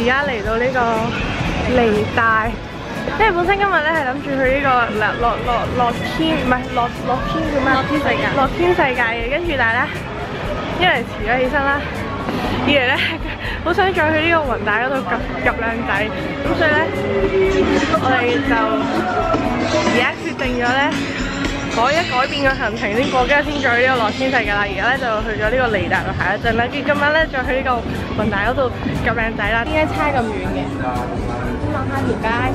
而家嚟到呢個梨大，因為本身今日咧係諗住去呢個樂天，唔係樂天叫咩？樂天世界。樂天世界嘅，跟住但係咧，一嚟遲咗起身啦，二嚟咧好想再去呢個雲大嗰度夾靚仔，咁所以咧我哋就而家決定咗咧。改變個行程先，過幾日先再去呢個樂天世界啦。而家咧就去咗呢個梨大度行一陣啦，跟住今晚咧再去呢個雲大嗰度夾靚仔啦。點解差咁遠嘅？望下條街，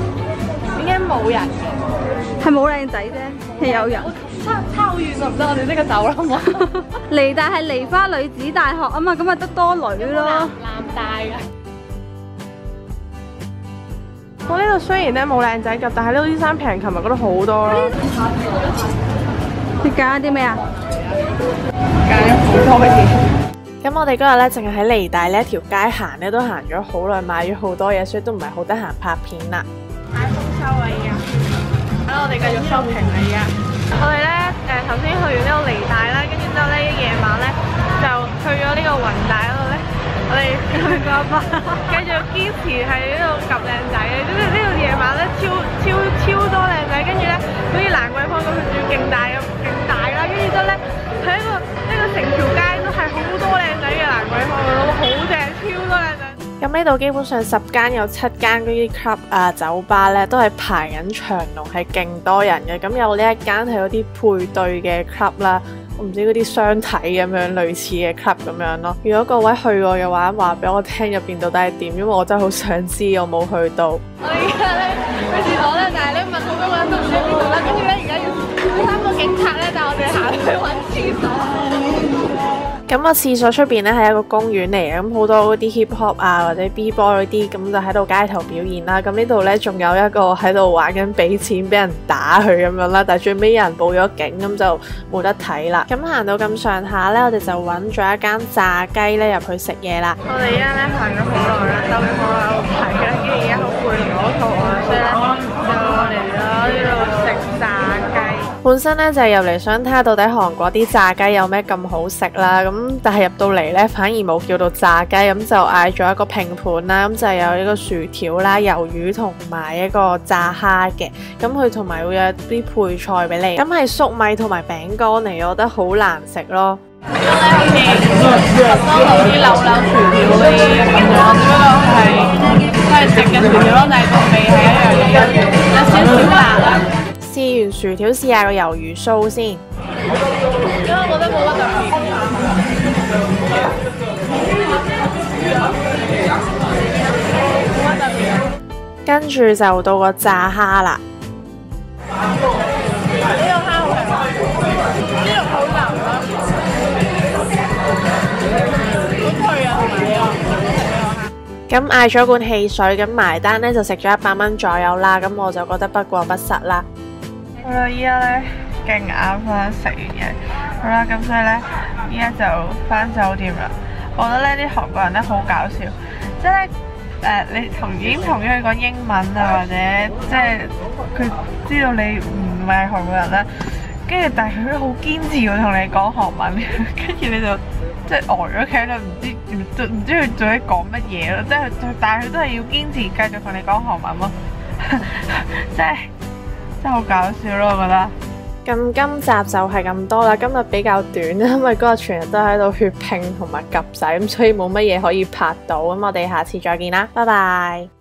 點解冇人嘅？係冇靚仔啫，係有人。差好遠就唔得，我哋即刻走啦，好唔好？梨大係梨花女子大學啊嘛，咁咪得多女咯。南大嘅。我呢度雖然咧冇靚仔夾，但係呢度啲衫平，琴日嗰度好多咯。你揀咗啲咩啊？揀咗好多嘢。咁我哋嗰日咧淨係喺梨大呢一條街行咧，都行咗好耐，買咗好多嘢，所以都唔係好得閒拍片啦。買豐收啊！而家，咁我哋繼續 shopping 啦！而家，我哋咧頭先去完呢個梨大啦，跟住之後咧夜晚咧就去咗呢個雲大嗰度咧。我哋兩個阿爸繼續堅持喺呢度夾靚仔嘅，跟住呢度夜晚咧超多靚仔，跟住咧好似蘭桂坊咁，佢仲要勁大啦，跟住之後咧喺呢個成條街都係好多靚仔嘅蘭桂坊嗰度，好正，超多靚仔。咁呢度基本上10間有7間嗰啲 club 啊酒吧咧都係排緊長龍，係勁多人嘅。咁有呢一間係嗰啲配對嘅 club 啦。我唔知嗰啲相睇咁樣類似嘅 club 咁樣咯。如果各位去過嘅話，話俾我聽入邊到底係點，因為我真係好想知，我冇去到。我而家咧去廁所咧，但係咧問好多個人都唔知邊度啦。跟住咧而家要3個警察咧帶我哋行去揾廁所。咁個廁所出邊咧係一個公園嚟嘅，咁好多嗰啲 hip hop 啊或者 B boy 嗰啲，咁就喺度街頭表演啦。咁呢度咧仲有一個喺度玩緊俾錢俾人打佢咁樣啦，但係最尾有人報咗警，咁就冇得睇啦。咁行到咁上下咧，我哋就揾咗一間炸雞咧入去食嘢啦。我哋而家咧行咗好耐啦，兜咗好耐路睇啦，跟住而家好攰唔好肚啊，所以咧就嚟咗呢度食炸雞。本身咧就係入嚟想睇下到底韓國啲炸雞有咩咁好食啦，咁但係入到嚟咧反而冇叫到炸雞，咁就嗌咗一個拼盤啦，咁就有呢個薯條啦、魷魚同埋一個炸蝦嘅，咁佢同埋會有啲配菜俾你，咁係粟米同埋餅乾嚟，我覺得好難食咯。咁咧好似麥當勞啲扭薯條嗰啲咁樣，只不過係都係直嘅薯條咯，但係個味係一樣嘅，有少少辣啦。試完薯條，試下個魷魚酥先。因為我覺得冇乜特別。冇乜特別。跟住就到個炸蝦啦。呢個蝦好食，呢個好腍啦，好脆啊，同埋呢個。咁嗌咗罐汽水，咁埋單咧就食咗100蚊左右啦。咁我就覺得不過不失啦。好啦，依家咧勁眼瞓，食完嘢，好啦，咁所以咧依家就返酒店啦。我覺得咧啲韓國人咧好搞笑，即係咧你已經同咗佢講英文啊，或者即係佢知道你唔係韓國人啦，跟住但係佢都好堅持要同你講韓文，跟住你就即係呆咗企喺度，唔知佢做緊講乜嘢咯，即係但係佢都係要堅持繼續同你講韓文咯，真係好搞笑咯，我覺得。咁今集就係咁多啦，今日比較短，因為嗰日全日都喺度血拼同埋及仔，咁所以冇乜嘢可以拍到，咁我哋下次再見啦，拜拜。